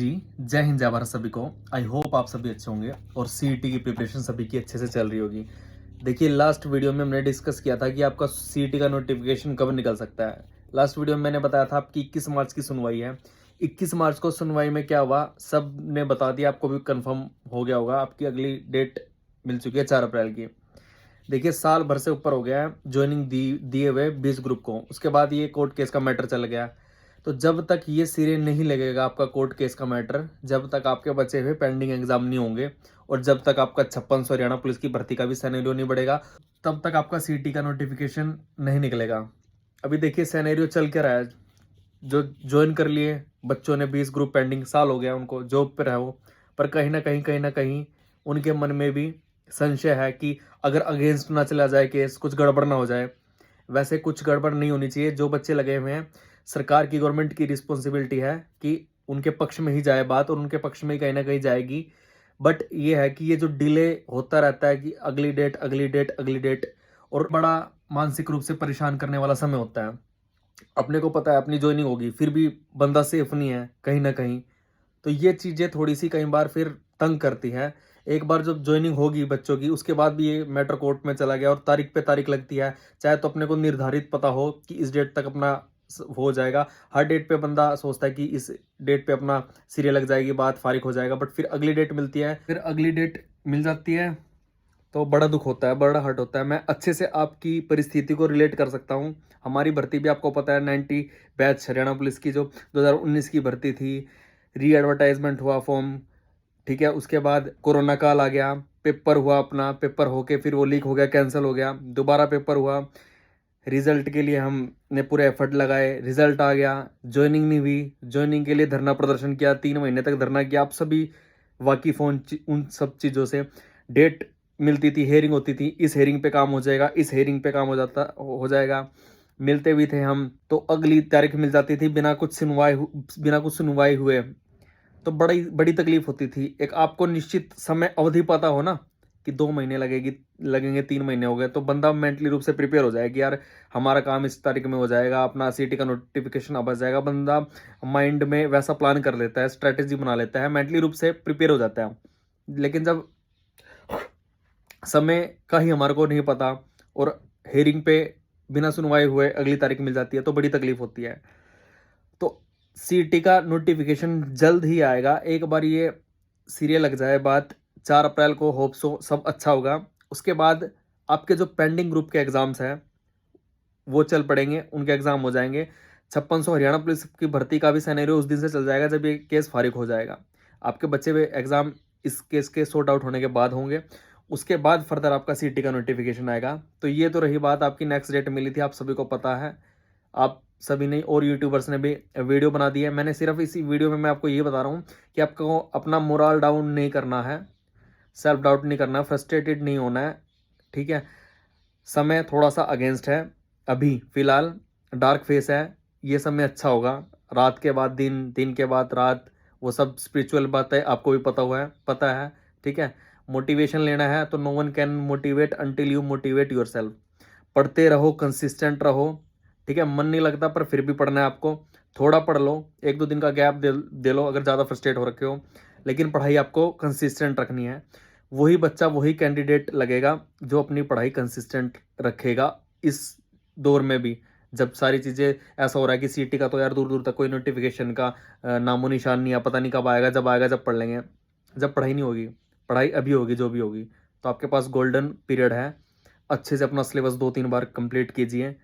जी, जय हिंद जय भारत सभी को। आई होप आप सभी अच्छे होंगे और सीईटी की प्रिपरेशन सभी की अच्छे से चल रही होगी। देखिए, लास्ट वीडियो में हमने डिस्कस किया था कि आपका सीईटी का नोटिफिकेशन कब निकल सकता है। लास्ट वीडियो में मैंने बताया था आपकी 21 मार्च की सुनवाई है। 21 मार्च को सुनवाई में क्या हुआ सब ने बता दिया, आपको भी कंफर्म हो गया होगा। आपकी अगली डेट मिल चुकी है 4 अप्रैल की। देखिए, साल भर से ऊपर हो गया है ज्वाइनिंग दिए हुए 20 ग्रुप को। उसके बाद ये कोर्ट केस का मैटर चल गया। तो जब तक ये सिरे नहीं लगेगा आपका कोर्ट केस का मैटर, जब तक आपके बचे हुए पेंडिंग एग्जाम नहीं होंगे और जब तक आपका 5600 हरियाणा पुलिस की भर्ती का भी सिनेरियो नहीं बढ़ेगा, तब तक आपका सीटी का नोटिफिकेशन नहीं निकलेगा। अभी देखिए सिनेरियो चल क्या रहा है। जो ज्वाइन कर लिए बच्चों ने 20 ग्रुप, पेंडिंग साल हो गया उनको, जॉब पे रहो, पर कहीं ना कहीं उनके मन में भी संशय है कि अगर अगेंस्ट ना चला जाए केस, कुछ गड़बड़ ना हो जाए। वैसे कुछ गड़बड़ नहीं होनी चाहिए। जो बच्चे लगे हुए हैं, सरकार की, गवर्नमेंट की रिस्पॉन्सिबिलिटी है कि उनके पक्ष में ही जाए बात और उनके पक्ष में ही कहीं ना कहीं जाएगी। बट ये है कि ये जो डिले होता रहता है कि अगली डेट अगली डेट अगली डेट, और बड़ा मानसिक रूप से परेशान करने वाला समय होता है। अपने को पता है अपनी ज्वाइनिंग होगी, फिर भी बंदा सेफ नहीं है कहीं ना कहीं। तो ये चीज़ें थोड़ी सी कई बार फिर तंग करती हैं। एक बार जब ज्वाइनिंग होगी बच्चों की, उसके बाद भी ये मैटर कोर्ट में चला गया और तारीख पे तारीख लगती है। चाहे तो अपने को निर्धारित पता हो कि इस डेट तक अपना हो जाएगा। हर डेट पे बंदा सोचता है कि इस डेट पे अपना सिरे लग जाएगी, बात फारिग हो जाएगा, बट फिर अगली डेट मिलती है, फिर अगली डेट मिल जाती है तो बड़ा दुख होता है, बड़ा हर्ट होता है। मैं अच्छे से आपकी परिस्थिति को रिलेट कर सकता हूँ। हमारी भर्ती भी आपको पता है, 90 बैच हरियाणा पुलिस की जो 2019 की भर्ती थी, री एडवर्टाइजमेंट हुआ फॉर्म, ठीक है। उसके बाद कोरोना काल आ गया, पेपर हुआ, अपना पेपर होके फिर वो लीक हो गया, कैंसिल हो गया, दोबारा पेपर हुआ। रिजल्ट के लिए हमने पूरे एफर्ट लगाए, रिजल्ट आ गया, ज्वाइनिंग नहीं हुई, ज्वाइनिंग के लिए धरना प्रदर्शन किया, 3 महीने तक धरना किया। आप सभी वाकिफ हो उन सब चीज़ों से। डेट मिलती थी, हेयरिंग होती थी, इस हेयरिंग पे काम हो जाएगा, इस हेयरिंग पे काम हो जाएगा। मिलते भी थे हम तो अगली तारीख मिल जाती थी बिना कुछ सुनवाई हुए। तो बड़ी बड़ी तकलीफ होती थी। एक आपको निश्चित समय अवधि पता हो ना कि 2 महीने लगेंगे, 3 महीने हो गए, तो बंदा मेंटली रूप से प्रिपेयर हो जाए कि यार हमारा काम इस तारीख में हो जाएगा, अपना सीटी का नोटिफिकेशन अब आ जाएगा। बंदा माइंड में वैसा प्लान कर लेता है, स्ट्रेटेजी बना लेता है, मेंटली रूप से प्रिपेयर हो जाता है। लेकिन जब समय का ही हमारे को नहीं पता और हेयरिंग पे बिना सुनवाई हुए अगली तारीख मिल जाती है, तो बड़ी तकलीफ होती है। तो सीटी का नोटिफिकेशन जल्द ही आएगा। एक बार ये सीरियल लग जाए बात, 4 अप्रैल को, होप सो सब अच्छा होगा। उसके बाद आपके जो पेंडिंग ग्रुप के एग्जाम्स हैं वो चल पड़ेंगे, उनके एग्जाम हो जाएंगे। 5600 हरियाणा पुलिस की भर्ती का भी सिनेरियो उस दिन से चल जाएगा जब ये केस फारिग हो जाएगा। आपके बच्चे हुए एग्जाम इस केस के सॉर्ट आउट होने के बाद होंगे। उसके बाद फर्दर आपका सीटी का नोटिफिकेशन आएगा। तो ये तो रही बात, आपकी नेक्स्ट डेट मिली थी, आप सभी को पता है। आप सभी ने और यूट्यूबर्स ने भी वीडियो बना दी है। मैंने सिर्फ इसी वीडियो में मैं आपको ये बता रहा हूँ कि आपको अपना मोरल डाउन नहीं करना है, सेल्फ डाउट नहीं करना, फ्रस्ट्रेटेड नहीं होना है, ठीक है। समय थोड़ा सा अगेंस्ट है, अभी फिलहाल डार्क फेस है। ये समय अच्छा होगा, रात के बाद दिन, दिन के बाद रात, वो सब स्पिरिचुअल बात है, आपको भी पता है, ठीक है। मोटिवेशन लेना है तो no one can motivate until you motivate yourself. पढ़ते रहो, कंसिस्टेंट रहो, ठीक है। मन नहीं लगता पर फिर भी पढ़ना है आपको। थोड़ा पढ़ लो, 1-2 दिन का गैप दे लो अगर ज़्यादा फ्रस्ट्रेट हो रखे हो, लेकिन पढ़ाई आपको कंसिस्टेंट रखनी है। वही बच्चा, वही कैंडिडेट लगेगा जो अपनी पढ़ाई कंसिस्टेंट रखेगा इस दौर में भी। जब सारी चीज़ें ऐसा हो रहा है कि सीटी का तो यार दूर दूर तक कोई नोटिफिकेशन का नामो निशान नहीं है, पता नहीं कब आएगा, जब आएगा जब पढ़ लेंगे। जब पढ़ाई नहीं होगी, पढ़ाई अभी होगी जो भी होगी। तो आपके पास गोल्डन पीरियड है, अच्छे से अपना सिलेबस 2-3 बार कंप्लीट कीजिए,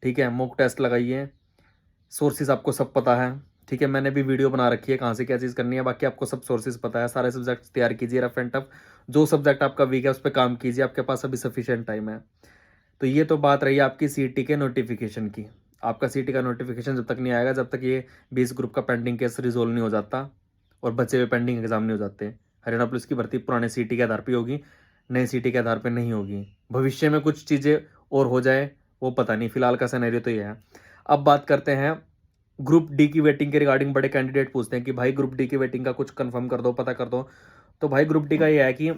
ठीक है। मॉक टेस्ट लगाइए, सोर्सेज आपको सब पता है, ठीक है। मैंने भी वीडियो बना रखी है कहाँ से क्या चीज़ करनी है, बाकी आपको सब सोर्सेज पता है। सारे सब्जेक्ट तैयार कीजिए, रफ एंड टफ। जो सब्जेक्ट आपका वीक है उस पर काम कीजिए, आपके पास अभी सफिशिएंट टाइम है। तो ये तो बात रही आपकी सीटी के नोटिफिकेशन की। आपका सीटी का नोटिफिकेशन जब तक नहीं आएगा, जब तक ये 20 ग्रुप का पेंडिंग केस रिजोल्व नहीं हो जाता और बचे हुए पेंडिंग एग्जाम नहीं हो जाते। हरियाणा पुलिस की भर्ती पुराने सीटी के आधार पर होगी, नए सीटी के आधार पर नहीं होगी। भविष्य में कुछ चीज़ें और हो जाए वो पता नहीं, फिलहाल का सिनेरियो तो ये है। अब बात करते हैं ग्रुप डी की वेटिंग के रिगार्डिंग। बड़े कैंडिडेट पूछते हैं कि भाई ग्रुप डी की वेटिंग का कुछ कंफर्म कर दो, पता कर दो। तो भाई ग्रुप डी का ये है कि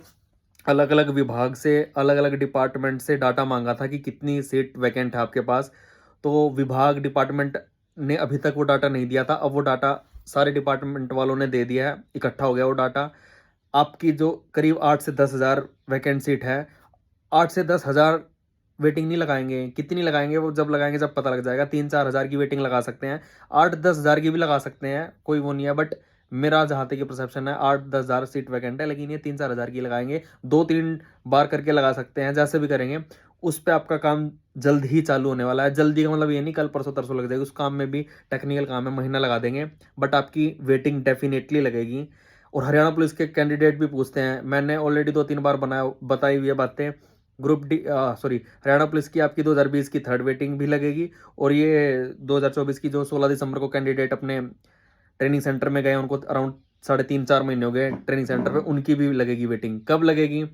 अलग अलग विभाग से, अलग अलग डिपार्टमेंट से डाटा मांगा था कि कितनी सीट वैकेंट है आपके पास। तो विभाग, डिपार्टमेंट ने अभी तक वो डाटा नहीं दिया था। अब वो डाटा सारे डिपार्टमेंट वालों ने दे दिया है, इकट्ठा हो गया वो डाटा। आपकी जो करीब 8 से 10,000 वैकेंट सीट है, 8 से 10,000 वेटिंग नहीं लगाएंगे। कितनी लगाएंगे वो जब लगाएंगे जब पता लग जाएगा। 3-4 हज़ार की वेटिंग लगा सकते हैं, 8-10 हज़ार की भी लगा सकते हैं, कोई वो नहीं है। बट मेरा जहाँ तक ये परसेप्शन है 8-10 हज़ार सीट वैकेंट है, लेकिन ये 3-4 हज़ार की लगाएंगे। 2-3 बार करके लगा सकते हैं, जैसे भी करेंगे। उस पर आपका काम जल्द ही चालू होने वाला है। जल्दी का मतलब ये नहीं कल परसों तरसों लग जाएगी, उस काम में भी टेक्निकल काम है, महीना लगा देंगे। बट आपकी वेटिंग डेफिनेटली लगेगी। और हरियाणा पुलिस के कैंडिडेट भी पूछते हैं, मैंने ऑलरेडी 2-3 बार बताई हुई है बातें। Group D sorry Haryana police की आपकी 2020 की थर्ड वेटिंग भी लगेगी। और ये 2024 की जो 16 दिसंबर को कैंडिडेट अपने ट्रेनिंग सेंटर में गए, उनको अराउंड 3.5-4 महीने हो गए ट्रेनिंग सेंटर पे, उनकी भी लगेगी वेटिंग। कब लगेगी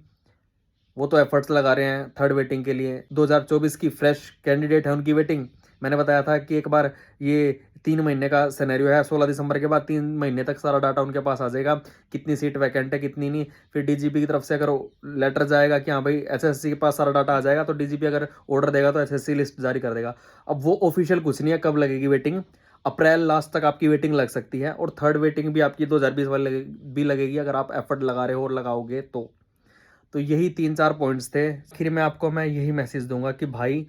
वो तो एफर्ट्स लगा रहे हैं थर्ड वेटिंग के लिए। 2024 की फ्रेश कैंडिडेट है, उनकी वेटिंग। मैंने बताया था कि एक बार ये 3 महीने का सिनेरियो है, 16 दिसंबर के बाद 3 महीने तक सारा डाटा उनके पास आ जाएगा, कितनी सीट वैकेंट है कितनी नहीं। फिर डीजीपी की तरफ से अगर लेटर जाएगा कि हाँ भाई एसएससी के पास सारा डाटा आ जाएगा, तो डीजीपी अगर ऑर्डर देगा तो एसएससी लिस्ट जारी कर देगा। अब वो ऑफिशियल कुछ नहीं है कब लगेगी वेटिंग। अप्रैल लास्ट तक आपकी वेटिंग लग सकती है। और थर्ड वेटिंग भी आपकी 2020 वाली भी लगेगी, अगर आप एफर्ट लगा रहे हो और लगाओगे तो यही 3-4 पॉइंट्स थे। आखिर में आपको मैं यही मैसेज दूंगा कि भाई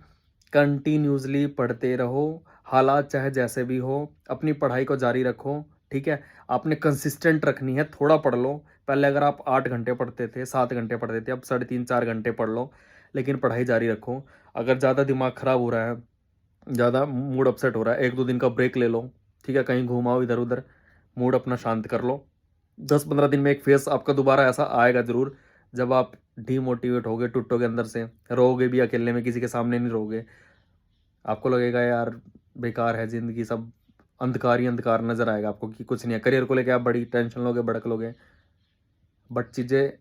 कंटिन्यूसली पढ़ते रहो, हालात चाहे जैसे भी हो, अपनी पढ़ाई को जारी रखो। ठीक है, आपने कंसिस्टेंट रखनी है, थोड़ा पढ़ लो। पहले अगर आप 8 घंटे पढ़ते थे, 7 घंटे पढ़ते थे, अब 3.5-4 घंटे पढ़ लो, लेकिन पढ़ाई जारी रखो। अगर ज़्यादा दिमाग खराब हो रहा है, ज़्यादा मूड अपसेट हो रहा है, 1-2 दिन का ब्रेक ले लो। ठीक है, कहीं घूमाओ इधर उधर, मूड अपना शांत कर लो। 10-15 दिन में एक फेस आपका दोबारा ऐसा आएगा जरूर, जब आप डीमोटिवेट होगे, टूटोगे अंदर से, रोगे भी अकेले में, किसी के सामने नहीं रोगे। आपको लगेगा यार बेकार है ज़िंदगी, सब अंधकार ही अंधकार नजर आएगा आपको कि कुछ नहीं है। करियर को लेकर आप बड़ी टेंशन लोगे, भड़क लोगे। बट चीज़ें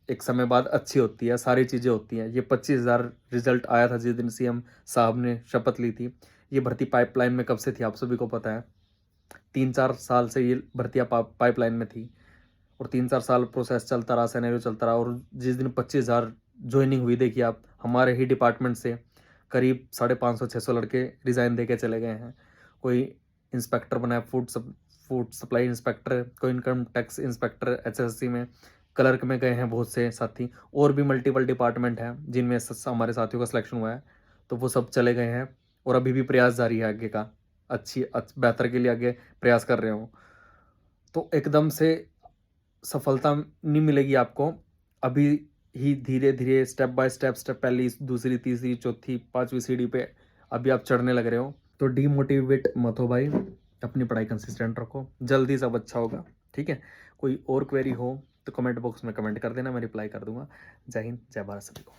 एक समय बाद अच्छी होती है, सारी चीज़ें होती हैं। ये 25,000 रिजल्ट आया था जिस दिन सीएम साहब ने शपथ ली थी। ये भर्ती पाइपलाइन में कब से थी आप सभी को पता है। 3-4 साल से ये भर्तियाँ पाइपलाइन में थी, और 3-4 साल प्रोसेस चलता रहा, सिनेरियो चलता रहा। और जिस दिन 25,000 ज्वाइनिंग हुई, देखिए आप, हमारे ही डिपार्टमेंट से करीब 550-600 लड़के रिज़ाइन दे के चले गए हैं। कोई इंस्पेक्टर बना है, फूड सप्लाई इंस्पेक्टर, कोई इनकम टैक्स इंस्पेक्टर एचएससी में, क्लर्क में गए हैं बहुत से साथी। और भी मल्टीपल डिपार्टमेंट हैं जिनमें हमारे साथियों का सिलेक्शन हुआ है, तो वो सब चले गए हैं। और अभी भी प्रयास जारी है आगे का, बेहतर के लिए आगे प्रयास कर रहे हो। तो एकदम से सफलता नहीं मिलेगी आपको, अभी ही धीरे धीरे स्टेप बाय स्टेप पहली दूसरी तीसरी चौथी पांचवी सीढ़ी पे अभी आप चढ़ने लग रहे हो। तो डीमोटिवेट मत हो भाई, अपनी पढ़ाई कंसिस्टेंट रखो, जल्दी सब अच्छा होगा। ठीक है, कोई और क्वेरी हो तो कमेंट बॉक्स में कमेंट कर देना, मैं रिप्लाई कर दूंगा। जय हिंद, जय भारत सभी को।